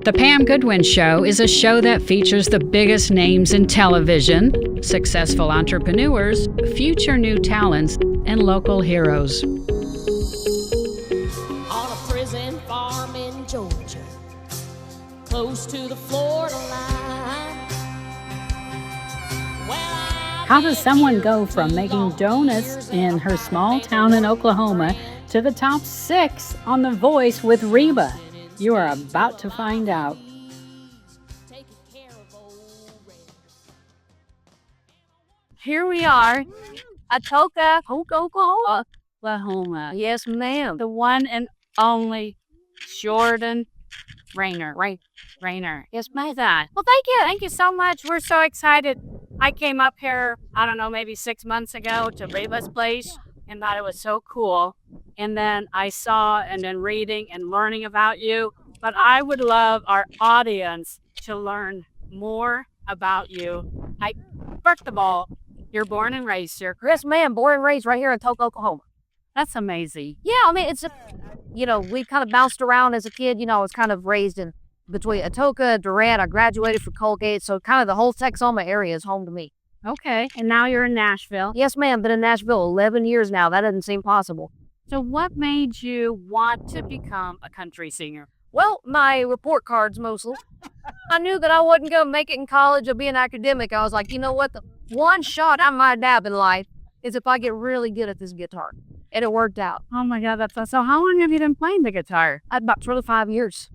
The Pam Goodwin Show is a show that features the biggest names in television, successful entrepreneurs, future new talents, and local heroes. On a prison farm in Georgia, close to the Florida line. How does someone go from making donuts in her small town in Oklahoma to the top 6 on The Voice with Reba? You are about to find out. Here we are, Atoka, Oklahoma. Yes, ma'am. The one and only Jordan Rainer. Rainer. Yes, ma'am. Well, thank you. Thank you so much. We're so excited. I came up here, I don't know, maybe 6 months ago to Reba's place and thought it was so cool. And then I saw and then reading and learning about you. But I would love our audience to learn more about you. First of all, you're born and raised here. Yes, ma'am. Born and raised right here in Atoka, Oklahoma. That's amazing. Yeah, I mean, we kind of bounced around as a kid. I was kind of raised in between Atoka and Durant. I graduated from Colgate, so kind of the whole Texoma area is home to me. Okay, and now you're in Nashville. Yes, ma'am. Been in Nashville 11 years now. That doesn't seem possible. So what made you want to become a country singer? Well, my report cards mostly. I knew that I wasn't going to make it in college or be an academic. I was like, you know what? The one shot I might have in life is if I get really good at this guitar. And it worked out. Oh my God, that's so. How long have you been playing the guitar? About 25 years.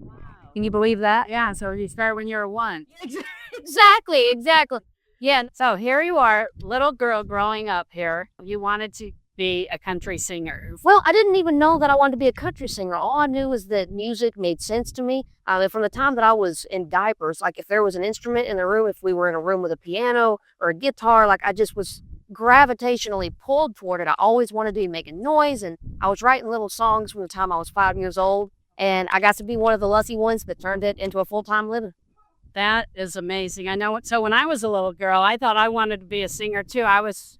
Can you believe that? Yeah, so you started when you were 1. Exactly. Yeah. So here you are, little girl growing up here. You wanted to be a country singer. Well, I didn't even know that I wanted to be a country singer. All I knew was that music made sense to me. From the time that I was in diapers, like if there was an instrument in the room, if we were in a room with a piano or a guitar, like I just was gravitationally pulled toward it. I always wanted to be making noise, and I was writing little songs from the time I was 5 years old, and I got to be one of the lucky ones that turned it into a full-time living. That is amazing. I know it. So when I was a little girl, I thought I wanted to be a singer too. I was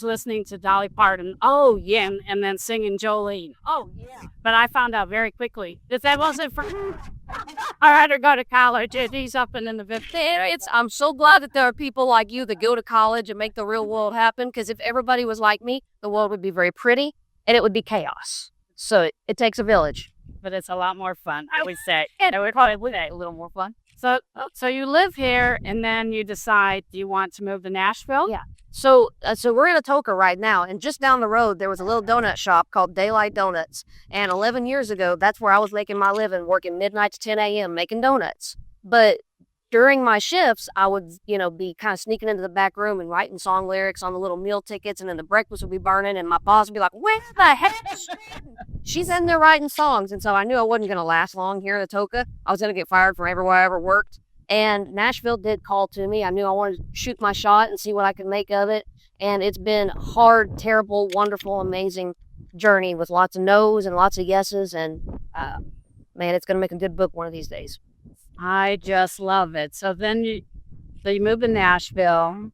listening to Dolly Parton, and then singing Jolene. Oh, yeah. But I found out very quickly that wasn't for me. I had to go to college, and he's up and in the 50s. I'm so glad that there are people like you that go to college and make the real world happen, because if everybody was like me, the world would be very pretty, and it would be chaos. So it takes a village. But it's a lot more fun, I would say. It would probably be a little more fun. So you live here, and then you decide, do you want to move to Nashville? Yeah. So we're in Atoka right now, and just down the road, there was a little donut shop called Daylight Donuts. And 11 years ago, that's where I was making my living, working midnight to 10 a.m., making donuts. But during my shifts, I would, be kind of sneaking into the back room and writing song lyrics on the little meal tickets, and then the breakfast would be burning, and my boss would be like, where the heck is she? She's in there writing songs. And so I knew I wasn't going to last long here in Atoka. I was going to get fired from everywhere I ever worked. And Nashville did call to me. I knew I wanted to shoot my shot and see what I could make of it. And it's been a hard, terrible, wonderful, amazing journey with lots of no's and lots of yeses. And man, it's going to make a good book one of these days. I just love it. So you moved to Nashville.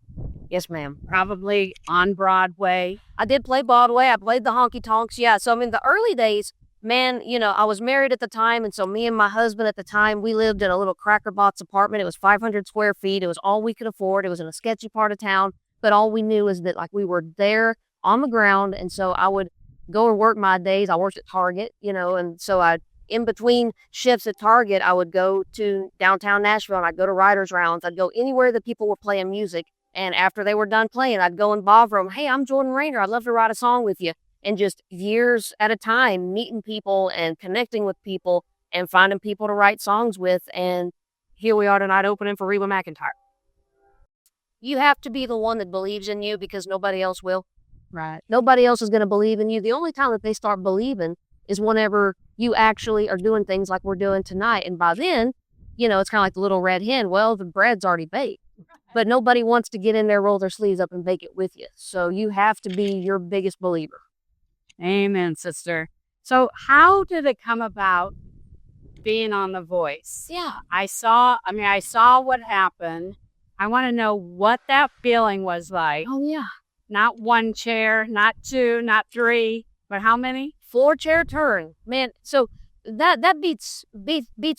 Yes, ma'am. Probably on Broadway. I did play Broadway. I played the Honkytonks. Yeah. So, the early days, man, I was married at the time. And so me and my husband at the time, we lived in a little cracker box apartment. It was 500 square feet. It was all we could afford. It was in a sketchy part of town. But all we knew is that we were there on the ground. And so I would go and work my days. I worked at Target, and so in between shifts at Target, I would go to downtown Nashville and I'd go to writers' rounds. I'd go anywhere that people were playing music. And after they were done playing, I'd go and bother them. Hey, I'm Jordan Rainer. I'd love to write a song with you. And just years at a time, meeting people and connecting with people and finding people to write songs with. And here we are tonight opening for Reba McEntire. You have to be the one that believes in you, because nobody else will. Right. Nobody else is going to believe in you. The only time that they start believing is whenever you actually are doing things like we're doing tonight. And by then, it's kind of like the little red hen. Well, the bread's already baked. But nobody wants to get in there, roll their sleeves up, and bake it with you. So you have to be your biggest believer. Amen, sister. So how did it come about being on The Voice? Yeah. I saw what happened. I want to know what that feeling was like. Oh, yeah. Not one chair, not two, not three, but how many? 4 chair turn. Man, so that beats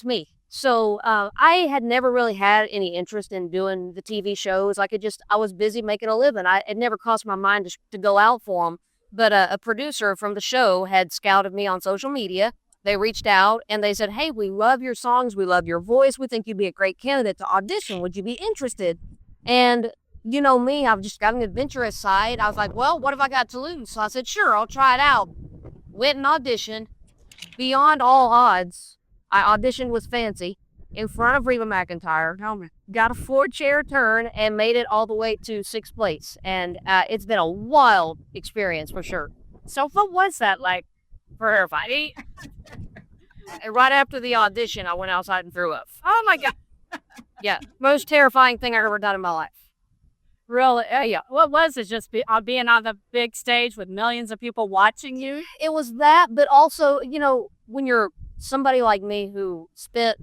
me. So I had never really had any interest in doing the TV shows. I was busy making a living. It never crossed my mind to go out for them. But a producer from the show had scouted me on social media. They reached out and they said, hey, we love your songs. We love your voice. We think you'd be a great candidate to audition. Would you be interested? And you know me, I've just got an adventurous side. I was like, well, what have I got to lose? So I said, sure, I'll try it out. Went and auditioned. Beyond all odds, I auditioned with Fancy in front of Reba McEntire. Got a 4-chair turn and made it all the way to 6th place. And it's been a wild experience for sure. So what was that like for everybody? And right after the audition, I went outside and threw up. Oh my God. Yeah, most terrifying thing I've ever done in my life. Really? Yeah. What was it? Just being on the big stage with millions of people watching you? It was that, but also, you know, when you're somebody like me who spent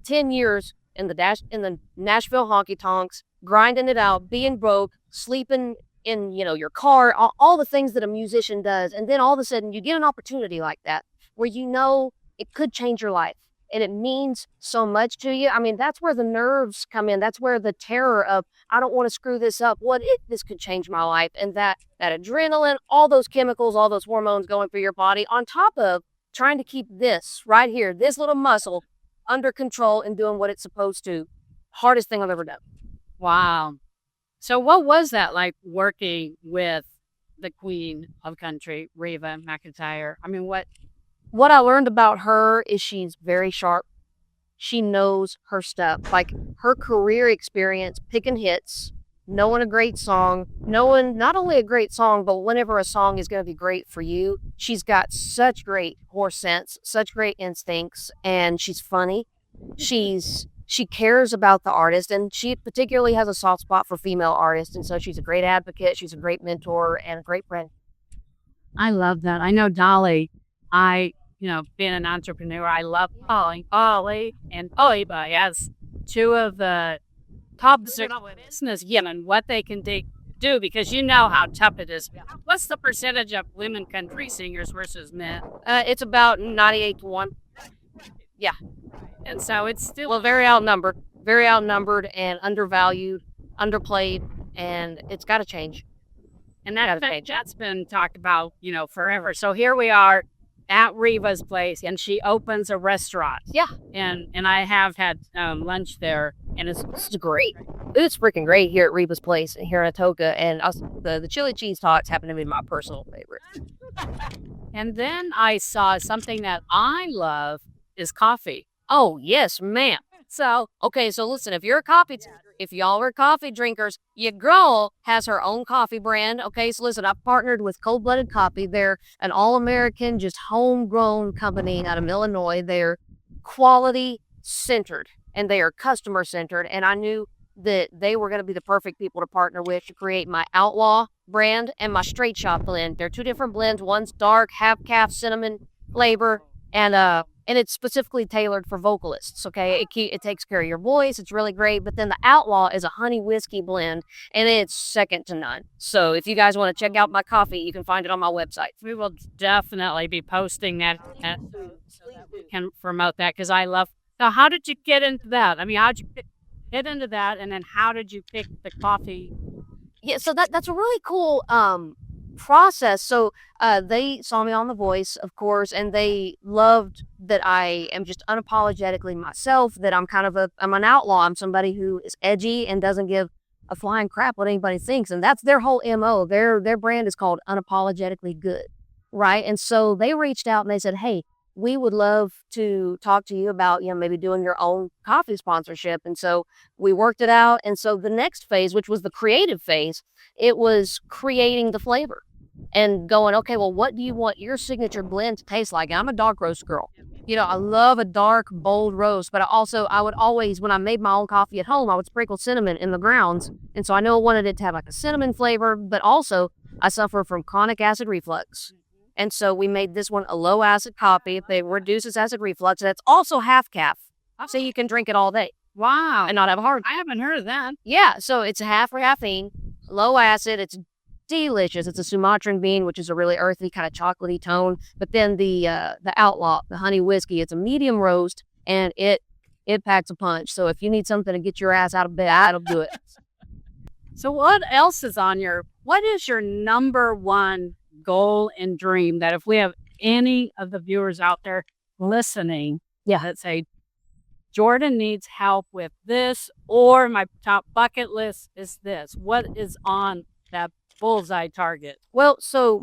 10 years in the Nashville Honkytonks, grinding it out, being broke, sleeping in, you know, your car, all the things that a musician does. And then all of a sudden you get an opportunity like that where you know it could change your life and it means so much to you. I mean, that's where the nerves come in. That's where the terror of, I don't want to screw this up. What if this could change my life? And that adrenaline, all those chemicals, all those hormones going through your body on top of trying to keep this right here, this little muscle under control and doing what it's supposed to. Hardest thing I've ever done. Wow. So what was that like working with the queen of country, Reba McEntire? I mean, What I learned about her is she's very sharp. She knows her stuff. Like her career experience, picking hits, knowing a great song, knowing not only a great song, but whenever a song is going to be great for you. She's got such great horse sense, such great instincts, and she's funny. She cares about the artist, and she particularly has a soft spot for female artists, and so she's a great advocate. She's a great mentor and a great friend. I love that. I know Dolly, being an entrepreneur, I love calling Ollie and Oiba as two of the top business women, what they can do, because you know how tough it is. What's the percentage of women country singers versus men? It's about 98-1. Yeah. And so it's still very outnumbered and undervalued, underplayed, and it's got to change. And that's been talked about, forever. So here we are at Reba's place, and she opens a restaurant. Yeah. And I have had lunch there, and it's great. It's freaking great here at Reba's place here in Atoka, and the chili cheese tots happen to be my personal favorite. And then I saw something that I love is coffee. Oh, yes, ma'am. So listen, if y'all are coffee drinkers, your girl has her own coffee brand. Okay, so listen, I've partnered with Cold Blooded Coffee. They're an all-American, just homegrown company out of Illinois. They're quality-centered, and they are customer-centered, and I knew that they were going to be the perfect people to partner with to create my Outlaw brand and my Straight Shot blend. They're two different blends. One's dark, half-calf cinnamon flavor, and it's specifically tailored for vocalists, okay? It takes care of your voice. It's really great. But then the Outlaw is a honey whiskey blend, and it's second to none. So if you guys want to check out my coffee, you can find it on my website. We will definitely be posting that so that we can promote that, because I love. So how did you get into that? I mean, how did you get into that, and then how did you pick the coffee? Yeah, so that's a really cool process. So they saw me on The Voice, of course, and they loved that I am just unapologetically myself, that I'm I'm an outlaw. I'm somebody who is edgy and doesn't give a flying crap what anybody thinks. And that's their whole MO. Their brand is called Unapologetically Good, right? And so they reached out and they said, hey, we would love to talk to you about, maybe doing your own coffee sponsorship. And so we worked it out. And so the next phase, which was the creative phase, it was creating the flavor and going, okay, well, what do you want your signature blend to taste like? I'm a dark roast girl. I love a dark, bold roast, but I would always, when I made my own coffee at home, I would sprinkle cinnamon in the grounds. And so I know I wanted it to have like a cinnamon flavor, but also I suffer from chronic acid reflux. And so we made this one a low acid coffee. It reduces acid reflux. And it's also half calf. So you can drink it all day. Wow. And not have a heart. I haven't heard of that. Yeah. So it's half caffeine, low acid. It's delicious. It's a Sumatran bean, which is a really earthy, kind of chocolatey tone. But then the Outlaw, the honey whiskey, it's a medium roast, and it it packs a punch. So if you need something to get your ass out of bed, that'll do it. So what else is what is your number one goal and dream that if we have any of the viewers out there listening, that say, Jordan needs help with this, or my top bucket list is this. What is on that bullseye target? Well, so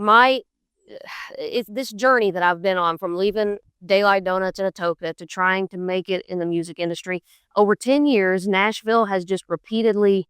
it's this journey that I've been on from leaving Daylight Donuts and Atoka to trying to make it in the music industry. Over 10 years, Nashville has just repeatedly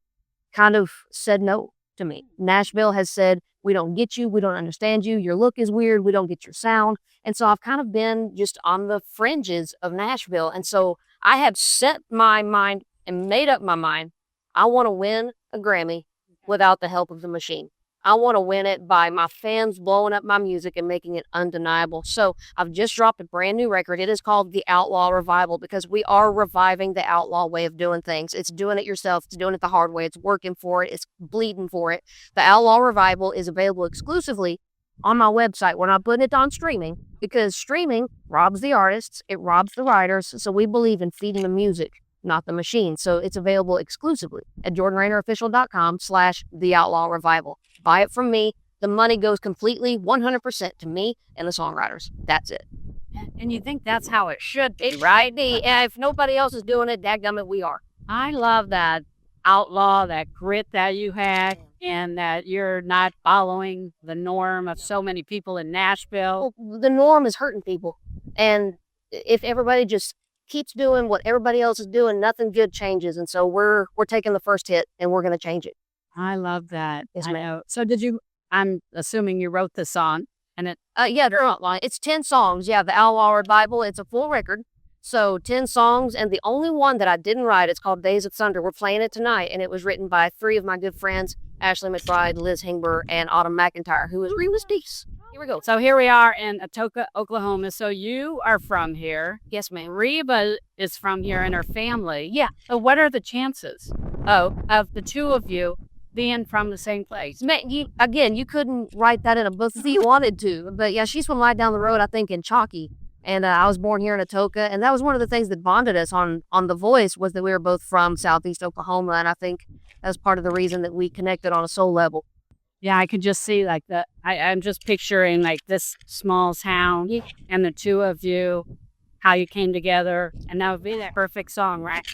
kind of said no to me. Nashville has said, we don't get you. We don't understand you. Your look is weird. We don't get your sound. And so I've kind of been just on the fringes of Nashville. And so I have set my mind and made up my mind. I want to win a Grammy without the help of the machine. I want to win it by my fans blowing up my music and making it undeniable. So I've just dropped a brand new record. It is called The Outlaw Revival because we are reviving the outlaw way of doing things. It's doing it yourself. It's doing it the hard way. It's working for it. It's bleeding for it. The Outlaw Revival is available exclusively on my website. We're not putting it on streaming because streaming robs the artists. It robs the writers. So we believe in feeding the music, not the machine. So it's available exclusively at jordanrainerofficial.com/The Outlaw Revival. Buy it from me. The money goes completely 100% to me and the songwriters. That's it. And you think that's how it should be, right? If nobody else is doing it, dadgummit, we are. I love that outlaw, that grit that you had, and that you're not following the norm of so many people in Nashville. Well, the norm is hurting people. And if everybody just keeps doing what everybody else is doing, nothing good changes. And so we're taking the first hit and we're going to change it. I love that. Yes, I ma'am. know. So I'm assuming you wrote the song and it. It's 10 songs. Yeah. The Outlaw Revival. It's a full record. So 10 songs. And the only one that I didn't write, it's called Days of Thunder. We're playing it tonight. And it was written by 3 of my good friends, Ashley McBride, Liz Hingber, and Autumn McIntyre, who is Reba's niece. Here we go. So here we are in Atoka, Oklahoma. So you are from here. Yes, ma'am. Reba is from here and her family. Yeah. So what are the chances of the two of you being from the same place? Man, you couldn't write that in a book if you wanted to. But yeah, she's from right down the road, I think, in Chalky. And I was born here in Atoka. And that was one of the things that bonded us on The Voice was that we were both from Southeast Oklahoma. And I think that's part of the reason that we connected on a soul level. Yeah, I could just see like I'm just picturing like this small town and the two of you, how you came together, and that would be that perfect song, right?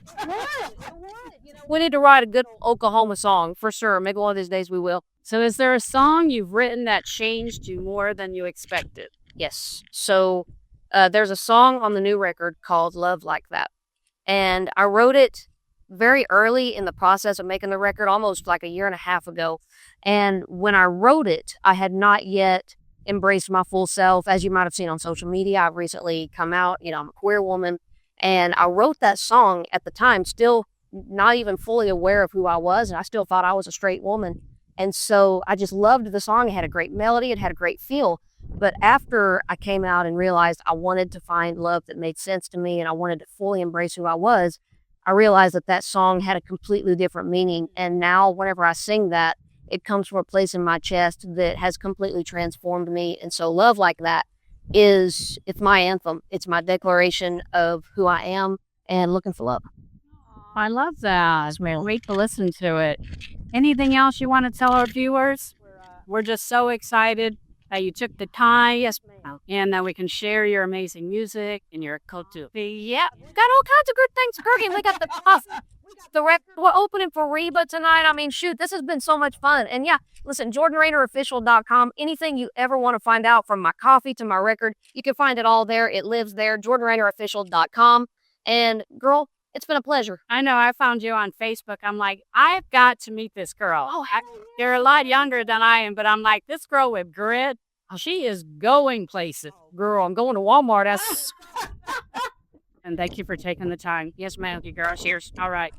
We need to write a good Oklahoma song for sure. Maybe one of these days we will. So is there a song you've written that changed you more than you expected? Yes. So there's a song on the new record called Love Like That. And I wrote it very early in the process of making the record, almost like a year and a half ago. And when I wrote it, I had not yet embraced my full self. As you might have seen on social media, I've recently come out, I'm a queer woman. And I wrote that song at the time, still not even fully aware of who I was. And I still thought I was a straight woman. And so I just loved the song. It had a great melody. It had a great feel. But after I came out and realized I wanted to find love that made sense to me and I wanted to fully embrace who I was, I realized that song had a completely different meaning. And now whenever I sing that, it comes from a place in my chest that has completely transformed me. And so Love Like That it's my anthem. It's my declaration of who I am and looking for love. I love that. Wait to listen to it. Anything else you want to tell our viewers? We're just so excited that you took the time. Yes, ma'am. And that we can share your amazing music and your culture. Yeah, we've got all kinds of good things cooking. We got the record. We're opening for Reba tonight. I mean, shoot, this has been so much fun. And yeah, listen, jordanrainerofficial.com. Anything you ever want to find out, from my coffee to my record, you can find it all there. It lives there, jordanrainerofficial.com. And girl, it's been a pleasure. I know. I found you on Facebook. I'm like, I've got to meet this girl. You're a lot younger than I am, but I'm like, this girl with grit, she is going places. Girl, I'm going to Walmart. And thank you for taking the time. Yes, ma'am. You girl. Cheers. All right.